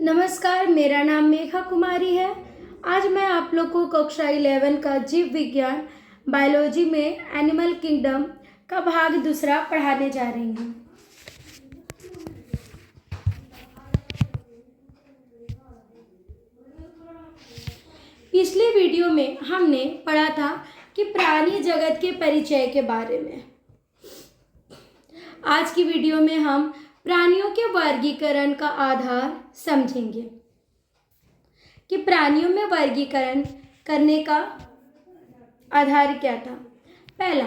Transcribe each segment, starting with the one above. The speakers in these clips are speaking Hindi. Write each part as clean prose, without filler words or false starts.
नमस्कार, मेरा नाम मेघा कुमारी है। आज मैं आप लोग को कक्षा 11 का जीव विज्ञान बायोलॉजी में एनिमल किंगडम का भाग दूसरा पढ़ाने जा रही हूँ। पिछले वीडियो में हमने पढ़ा था कि प्राणी जगत के परिचय के बारे में। आज की वीडियो में हम प्राणियों के वर्गीकरण का आधार समझेंगे कि प्राणियों में वर्गीकरण करने का आधार क्या था। पहला,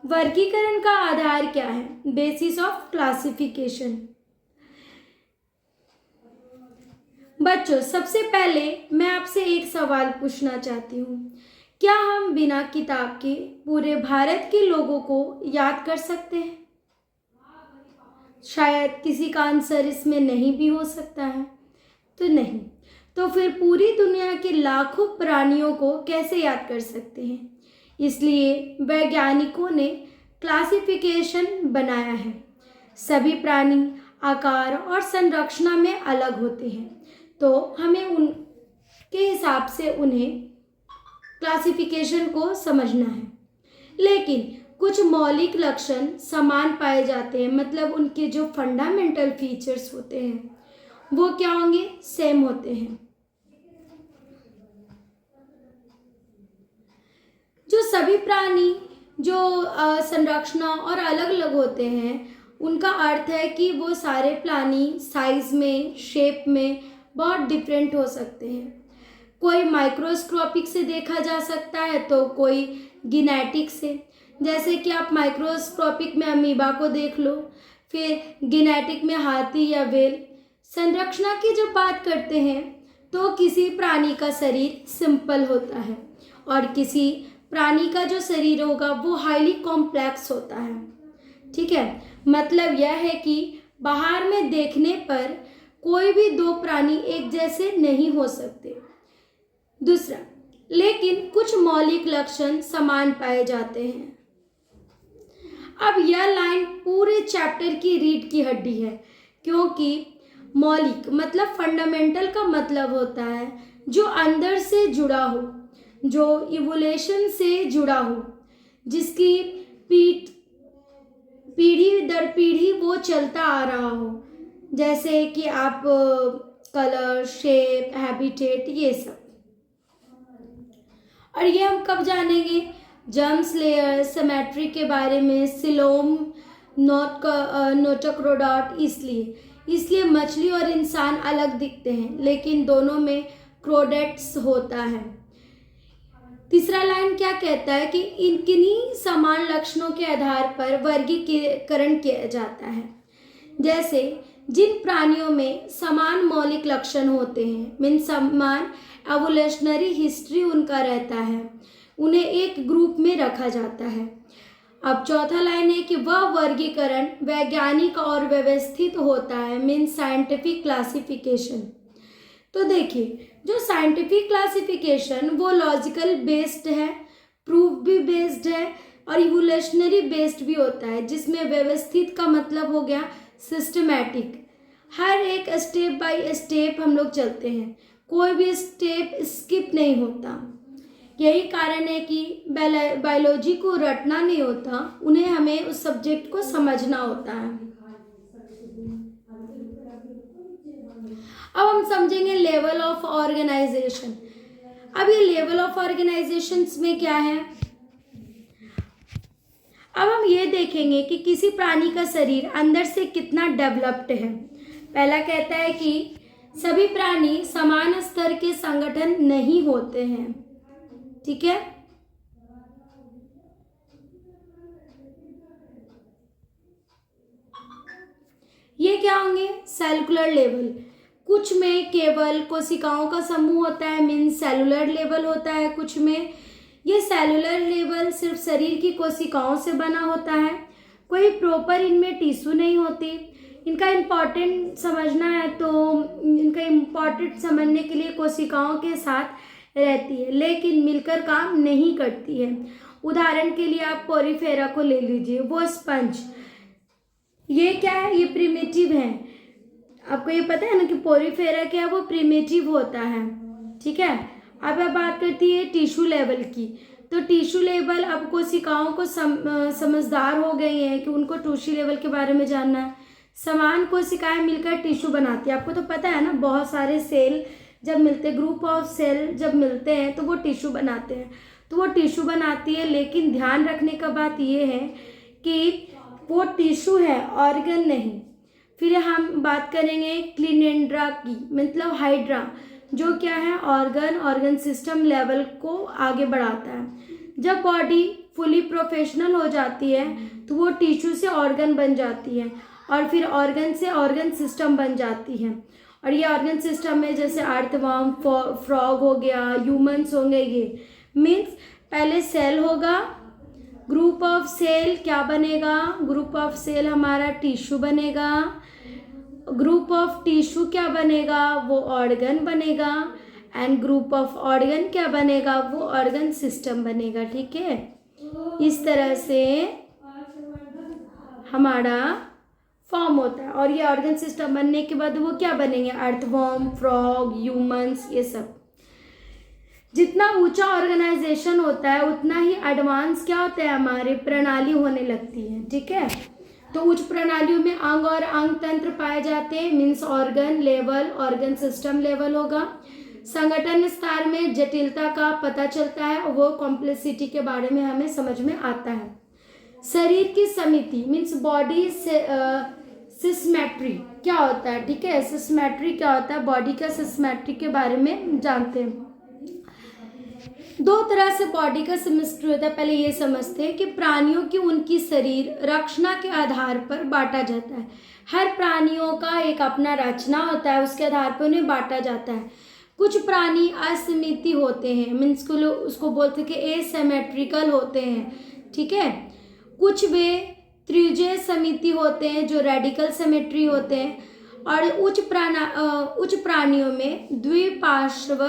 वर्गीकरण का आधार क्या है? Basis of classification. बच्चों, सबसे पहले मैं आपसे एक सवाल पूछना चाहती हूँ। क्या हम बिना किताब के पूरे भारत के लोगों को याद कर सकते हैं? शायद किसी का आंसर इसमें नहीं भी हो सकता है, तो नहीं। तो फिर पूरी दुनिया के लाखों प्राणियों को कैसे याद कर सकते हैं? इसलिए वैज्ञानिकों ने क्लासिफिकेशन बनाया है। सभी प्राणी आकार और संरचना में अलग होते हैं, तो हमें उनके हिसाब से उन्हें क्लासिफिकेशन को समझना है। लेकिन कुछ मौलिक लक्षण समान पाए जाते हैं, मतलब उनके जो फंडामेंटल फीचर्स होते हैं वो क्या होंगे? सेम होते हैं। जो सभी प्राणी जो संरचना और अलग अलग होते हैं, उनका अर्थ है कि वो सारे प्राणी साइज में, शेप में बहुत डिफरेंट हो सकते हैं। कोई माइक्रोस्कोपिक से देखा जा सकता है तो कोई गिनेटिक से। जैसे कि आप माइक्रोस्कोपिक में अमीबा को देख लो, फिर गिनेटिक में हाथी या व्हेल। संरचना की जब बात करते हैं तो किसी प्राणी का शरीर सिंपल होता है और किसी प्राणी का जो शरीर होगा वो हाईली कॉम्प्लेक्स होता है। ठीक है, मतलब यह है कि बाहर में देखने पर कोई भी दो प्राणी एक जैसे नहीं हो सकते। दूसरा, लेकिन कुछ मौलिक लक्षण समान पाए जाते हैं। अब यह लाइन पूरे चैप्टर की रीढ़ की हड्डी है, क्योंकि मौलिक मतलब फंडामेंटल का मतलब होता है जो अंदर से जुड़ा हो, जो इवोल्यूशन से जुड़ा हो, जिसकी पीढ़ी दर पीढ़ी वो चलता आ रहा हो। जैसे कि आप कलर, शेप, हैबिटेट, ये सब। और ये हम कब जानेंगे? जर्म्स लेयर, सिमेट्री के बारे में, सिलोम, नोटोक्रोडॉट। इसलिए मछली और इंसान अलग दिखते हैं, लेकिन दोनों में क्रोडेट्स होता है। तीसरा लाइन क्या कहता है कि किन्हीं समान लक्षणों के आधार पर वर्गीकरण किया जाता है। जैसे जिन प्राणियों में समान मौलिक लक्षण होते हैं, मीन समान एवोल्यूशनरी हिस्ट्री उनका रहता है, उन्हें एक ग्रुप में रखा जाता है। अब चौथा लाइन है कि वह वर्गीकरण वैज्ञानिक और व्यवस्थित होता है, मीन साइंटिफिक क्लासिफिकेशन। तो देखिए, जो साइंटिफिक क्लासिफिकेशन वो लॉजिकल बेस्ड है, प्रूफ भी बेस्ड है और इवोल्यूशनरी बेस्ड भी होता है, जिसमें व्यवस्थित का मतलब हो गया सिस्टमैटिक। हर एक स्टेप बाय स्टेप हम लोग चलते हैं, कोई भी स्टेप स्किप नहीं होता। यही कारण है कि बायोलॉजी को रटना नहीं होता, उन्हें हमें उस सब्जेक्ट को समझना होता है। अब हम समझेंगे लेवल ऑफ ऑर्गेनाइजेशन। अब ये लेवल ऑफ ऑर्गेनाइजेशन में क्या है? अब हम ये देखेंगे कि किसी प्राणी का शरीर अंदर से कितना डेवलप्ड है। पहला कहता है कि सभी प्राणी समान स्तर के संगठन नहीं होते हैं। ठीक है, ये क्या होंगे? Cellular level. कुछ में केवल कोशिकाओं का समूह होता है, मीन सेलुलर लेवल होता है। कुछ में ये सेलुलर लेवल सिर्फ शरीर की कोशिकाओं से बना होता है, कोई प्रॉपर इनमें टिश्यू नहीं होती। इनका इम्पोर्टेंट समझना है तो इनका इम्पोर्टेंट समझने के लिए कोशिकाओं के साथ रहती है, लेकिन मिलकर काम नहीं करती है। उदाहरण के लिए आप पोरीफेरा को ले लीजिए, वो स्पंज। ये क्या है? ये प्रिमिटिव है। आपको ये पता है ना कि पोरीफेरा क्या है, वो प्रिमिटिव होता है, ठीक है। अब बात करती है टिश्यू लेवल की। तो टिश्यू लेवल, अब कोशिकाओं को समझदार हो गई हैं कि उनको टिश्यू लेवल के बारे में जानना है। समान कोशिकाएं मिलकर टिश्यू बनाती है। आपको तो पता है ना, बहुत सारे सेल जब मिलते, ग्रुप ऑफ सेल जब मिलते हैं तो वो टिश्यू बनाते हैं। तो वो टिश्यू बनाती है, लेकिन ध्यान रखने का बात ये है कि वो टिश्यू है, ऑर्गन नहीं। फिर हम बात करेंगे क्लिनेंड्रा की, मतलब हाइड्रा, जो क्या है, ऑर्गन सिस्टम लेवल को आगे बढ़ाता है। जब बॉडी फुली प्रोफेशनल हो जाती है तो वो टिश्यू से ऑर्गन बन जाती है, और फिर ऑर्गन से ऑर्गन सिस्टम बन जाती है। और ये ऑर्गन सिस्टम में जैसे अर्थवर्म, फ्रॉग हो गया, ह्यूमंस होंगे, ये मीन्स पहले सेल होगा, ग्रुप ऑफ सेल क्या बनेगा, ग्रुप ऑफ सेल हमारा टिश्यू बनेगा, ग्रुप ऑफ टिश्यू क्या बनेगा, वो ऑर्गन बनेगा, एंड ग्रुप ऑफ ऑर्गन क्या बनेगा, वो ऑर्गन सिस्टम बनेगा, ठीक है। इस तरह से हमारा फॉर्म होता है। और ये ऑर्गन सिस्टम बनने के बाद वो क्या बनेंगे, अर्थवर्म, फ्रॉग, ह्यूमंस, ये सब। जितना ऊंचा ऑर्गेनाइजेशन होता है उतना ही एडवांस क्या होता है, हमारे प्रणाली होने लगती है, ठीक है। तो उच्च प्रणालियों में अंग और अंग तंत्र पाए जाते हैं, means organ level, organ system level होगा। संगठन स्तर में जटिलता का पता चलता है, वो कॉम्प्लेक्सिटी के बारे में हमें समझ में आता है। शरीर की समिति मीन्स बॉडी से सिस्मेट्री क्या होता है, ठीक है। सिस्मेट्री क्या होता है, बॉडी का सिस्मेट्री के बारे में जानते हैं। दो तरह से बॉडी का सिमेट्री होता है, पहले ये समझते हैं कि प्राणियों की उनकी शरीर रचना के आधार पर बांटा जाता है। हर प्राणियों का एक अपना रचना होता है, उसके आधार पर उन्हें बांटा जाता है। कुछ प्राणी असीमित होते हैं, मीन्स को उसको बोलते हैं कि एसिमेट्रिकल होते हैं, ठीक है। कुछ वे त्रिज्यीय समिति होते हैं जो रेडिकल सिमेट्री होते हैं, और उच्च प्राणियों में द्विपार्श्व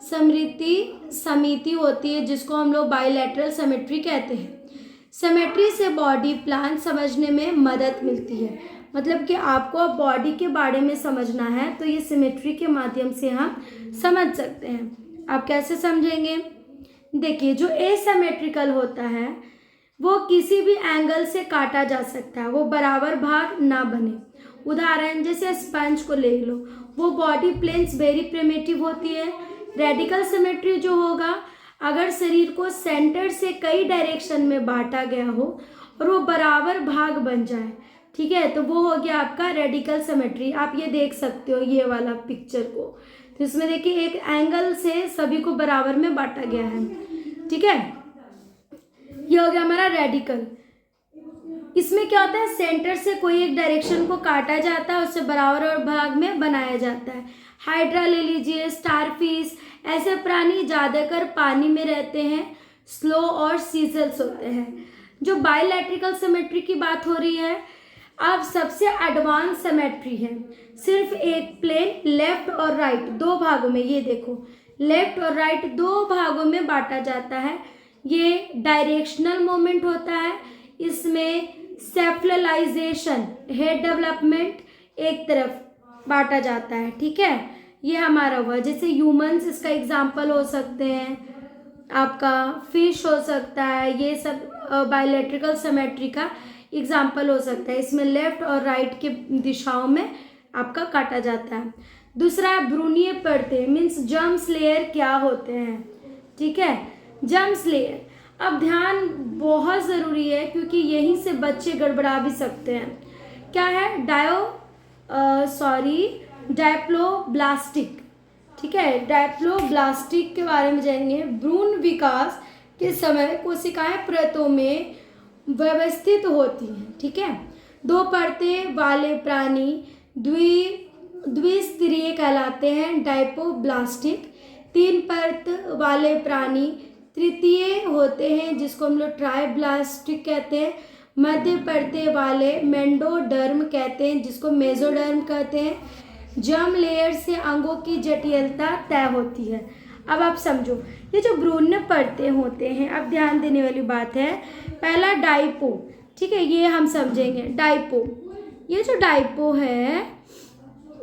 समिति होती है, जिसको हम लोग बायलैटरल सिमेट्री कहते हैं। सिमेट्री से बॉडी प्लान समझने में मदद मिलती है, मतलब कि आपको बॉडी के बारे में समझना है तो ये सिमेट्री के माध्यम से हम समझ सकते हैं। आप कैसे समझेंगे, देखिए, जो एसिमेट्रिकल होता है वो किसी भी एंगल से काटा जा सकता है, वो बराबर भाग ना बने। उदाहरण जैसे स्पंज को ले लो, वो बॉडी प्लेन्स वेरी प्रिमिटिव होती है। रेडिकल सिमेट्री जो होगा, अगर शरीर को सेंटर से कई डायरेक्शन में बांटा गया हो और वो बराबर भाग बन जाए, ठीक है, तो वो हो गया आपका रेडिकल सिमेट्री। आप ये देख सकते हो ये वाला पिक्चर को, तो इसमें देखिए एक एंगल से सभी को बराबर में बांटा गया है, ठीक है। ये हो गया हमारा रेडिकल। इसमें क्या होता है, सेंटर से कोई एक डायरेक्शन को काटा जाता है, उससे बराबर और भाग में बनाया जाता है। हाइड्रा ले लीजिए, स्टारफिश, ऐसे प्राणी ज़्यादातर पानी में रहते हैं, स्लो और सीजल्स होते हैं। जो बायलैटरल सिमेट्री की बात हो रही है, अब सबसे एडवांस सिमेट्री है। सिर्फ एक प्लेन लेफ्ट और राइट दो भागों में, ये देखो, लेफ्ट और राइट दो भागों में बांटा जाता है। ये डायरेक्शनल मूवमेंट होता है। इसमें सेफ्ललाइजेशन, हेड डेवलपमेंट एक तरफ बांटा जाता है, ठीक है। ये हमारा हुआ, जैसे ह्यूमंस इसका एग्जाम्पल हो सकते हैं, आपका फिश हो सकता है, ये सब बायलैटरल सिमेट्री का एग्जाम्पल हो सकता है। इसमें लेफ्ट और राइट के दिशाओं में आपका काटा जाता है। दूसरा भ्रूणीय परतें मीन्स जर्म्स लेयर क्या होते हैं, ठीक है, जर्म्स लेयर। अब ध्यान बहुत ज़रूरी है क्योंकि यहीं से बच्चे गड़बड़ा भी सकते हैं। क्या है, डायप्लोब्लास्टिक, ठीक है, डायप्लोब्लास्टिक के बारे में जानेंगे। भ्रूण विकास के समय कोशिकाएं परतों में व्यवस्थित होती हैं, ठीक है। दो परतें वाले प्राणी द्विस्तरीय कहलाते हैं, डायप्लोब्लास्टिक। तीन परत वाले प्राणी तृतीय होते हैं, जिसको हम लोग ट्राइब्लास्टिक कहते हैं। मध्य परते वाले मेंडोडर्म कहते हैं, जिसको मेसोडर्म कहते हैं। जर्म लेयर से अंगों की जटिलता तय होती है। अब आप समझो, ये जो भ्रूण परतें होते हैं, अब ध्यान देने वाली बात है। पहला डाइपो, ठीक है, ये हम समझेंगे। डाइपो, ये जो डाइपो है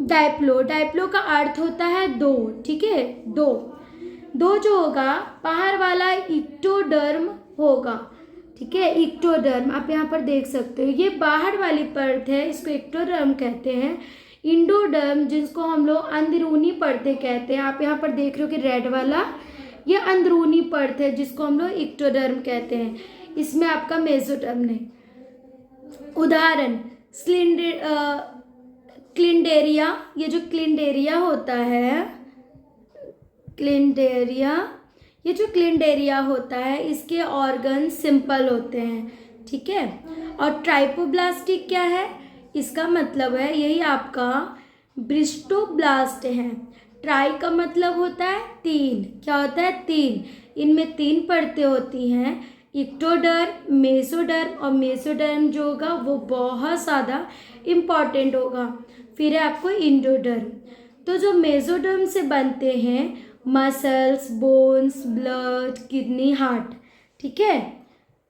डायप्लो, डायप्लो का अर्थ होता है दो, ठीक है, दो। दो जो होगा बाहर वाला इक्टोडर्म होगा, ठीक है, इक्टोडर्म आप यहाँ पर देख सकते हो, ये बाहर वाली परत है, इसको इक्टोडर्म कहते हैं। इंडोडर्म जिसको हम लोग अंदरूनी परतें कहते हैं, आप यहाँ पर देख रहे हो कि रेड वाला ये अंदरूनी परत है जिसको हम लोग इक्टोडर्म कहते हैं। इसमें आपका मेसोडर्म नहीं। उदाहरण क्लिंडेरिया, ये जो क्लिंडेरिया होता है, क्लिंडेरिया, ये जो क्लिंडेरिया होता है इसके ऑर्गन सिंपल होते हैं, ठीक है। और ट्राइपोब्लास्टिक क्या है, इसका मतलब है यही आपका ब्रिस्टोब्लास्ट है। ट्राई का मतलब होता है तीन, क्या होता है, तीन। इनमें तीन परतें होती हैं, इक्टोडर्म, मेसोडर्म, और मेसोडर्म जो होगा वो बहुत ज़्यादा इम्पॉर्टेंट होगा। फिर है आपको इंडोडर्म। तो जो मेसोडर्म से बनते हैं muscles, bones, blood, kidney, heart, ठीक है।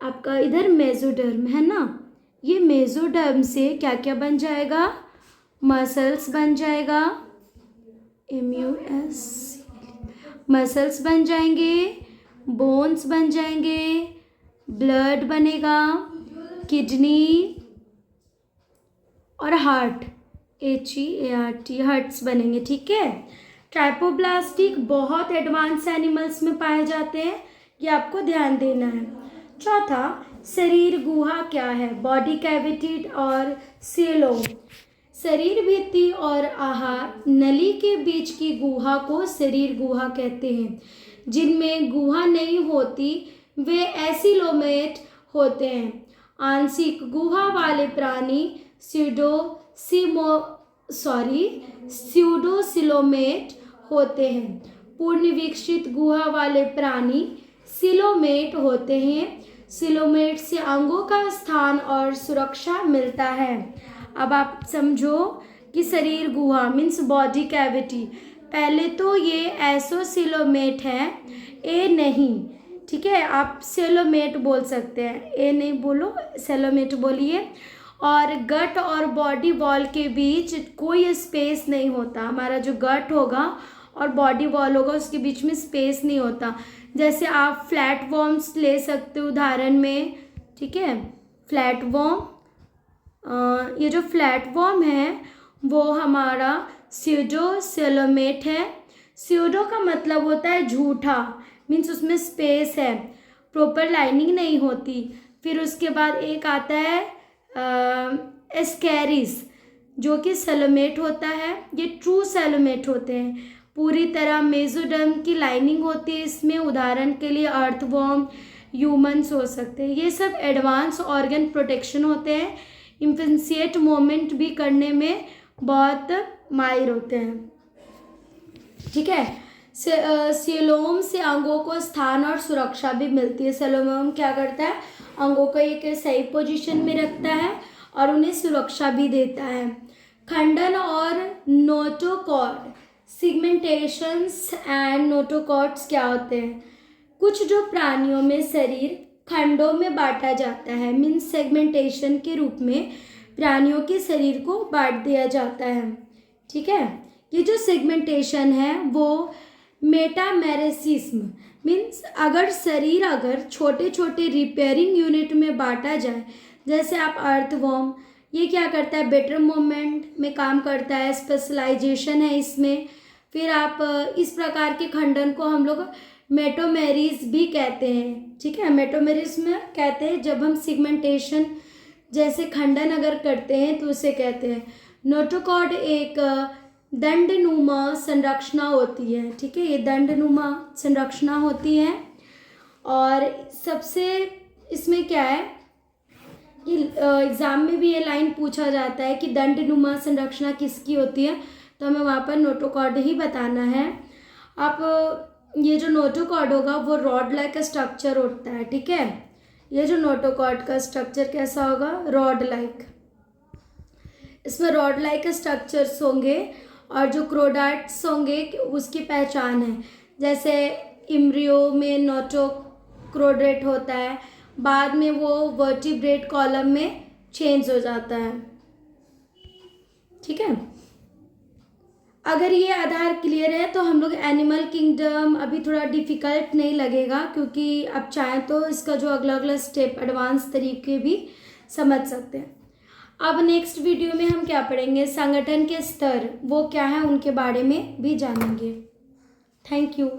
आपका इधर मेसोडर्म है ना, ये मेसोडर्म से क्या क्या बन जाएगा, मसल्स बन जाएगा, MUS, मसल्स बन जाएंगे, बोन्स बन जाएंगे, ब्लड बनेगा, किडनी और हार्ट, HEART, हार्ट्स बनेंगे, ठीक है। ट्राइपोब्लास्टिक बहुत एडवांस एनिमल्स में पाए जाते हैं, ये आपको ध्यान देना है। चौथा, शरीर गुहा क्या है, बॉडी कैविटी और सीलोम। शरीर भित्ति और आहार नली के बीच की गुहा को शरीर गुहा कहते हैं। जिनमें गुहा नहीं होती वे एसिलोमेट होते हैं। आंशिक गुहा वाले प्राणी स्यूडोसिलोमेट होते हैं। पूर्ण विकसित गुहा वाले प्राणी सिलोमेट होते हैं। सिलोमेट से अंगों का स्थान और सुरक्षा मिलता है। अब आप समझो कि शरीर गुहा मीन्स बॉडी कैविटी, पहले तो ये एसोसिलोमेट है, ए नहीं, ठीक है, आप सेलोमेट बोल सकते हैं, ए नहीं बोलो, सेलोमेट बोलिए। और गट और बॉडी वॉल के बीच कोई स्पेस नहीं होता। हमारा जो गट होगा और बॉडी वॉल होगा उसके बीच में स्पेस नहीं होता। जैसे आप फ्लैट वॉर्म्स ले सकते हो उदाहरण में, ठीक है, फ्लैट वॉर्म, ये जो फ्लैट वॉर्म है वो हमारा स्यूडोसिलोमेट है। स्यूडो का मतलब होता है झूठा, मीन्स उसमें स्पेस है, प्रॉपर लाइनिंग नहीं होती। फिर उसके बाद एक आता है एस्कैरिस जो कि सेलोमेट होता है, ये ट्रू सेलोमेट होते हैं। पूरी तरह मेसोडर्म की लाइनिंग होती है इसमें, उदाहरण के लिए अर्थवॉर्म, ह्यूमन्स हो सकते हैं। ये सब एडवांस ऑर्गन प्रोटेक्शन होते हैं, इन्फेंशिएट मोमेंट भी करने में बहुत माहिर होते हैं, ठीक है। सेलोम से अंगों को स्थान और सुरक्षा भी मिलती है। सेलोम क्या करता है, अंगों को एक सही पोजीशन में रखता है और उन्हें सुरक्षा भी देता है। खंडन और नोटोकॉर्ड, सिगमेंटेशंस एंड नोटोकॉर्ड्स क्या होते हैं, कुछ जो प्राणियों में शरीर खंडों में बांटा जाता है, मीन्स सेगमेंटेशन के रूप में प्राणियों के शरीर को बांट दिया जाता है, ठीक है। ये जो सेगमेंटेशन है वो मेटामेरेसिज्म मीन्स अगर शरीर अगर छोटे छोटे रिपेयरिंग यूनिट में बांटा जाए, जैसे आप अर्थवॉर्म, ये क्या करता है, बेटर मूवमेंट में काम करता है, स्पेशलाइजेशन है इसमें। फिर आप इस प्रकार के खंडन को हम लोग मेटोमेरीज भी कहते हैं, ठीक है। मेटोमेरीज में कहते हैं जब हम सिगमेंटेशन जैसे खंडन अगर करते हैं तो उसे कहते हैं। नोटोकॉर्ड एक दंडनुमा संरचना होती है, ठीक है, ये दंडनुमा संरचना होती है। और सबसे इसमें क्या है, ये एग्ज़ाम में भी ये लाइन पूछा जाता है कि दंडनुमा संरचना किसकी होती है, तो हमें वहाँ पर नोटोकॉर्ड ही बताना है। आप ये जो नोटोकॉर्ड होगा वो रॉड लाइक स्ट्रक्चर होता है, ठीक है। ये जो नोटोकॉर्ड का स्ट्रक्चर कैसा होगा, रॉड लाइक, इसमें रॉड लाइक स्ट्रक्चर्स होंगे। और जो क्रोडाइट्स होंगे उसकी पहचान है, जैसे इम्ब्रियो में नोटोक्रोडेट होता है, बाद में वो वर्टिब्रेट कॉलम में चेंज हो जाता है, ठीक है। अगर ये आधार क्लियर है तो हम लोग एनिमल किंगडम अभी थोड़ा डिफ़िकल्ट नहीं लगेगा, क्योंकि अब चाहें तो इसका जो अगला अगला स्टेप एडवांस तरीके भी समझ सकते हैं। अब नेक्स्ट वीडियो में हम क्या पढ़ेंगे, संगठन के स्तर वो क्या है उनके बारे में भी जानेंगे। Thank you.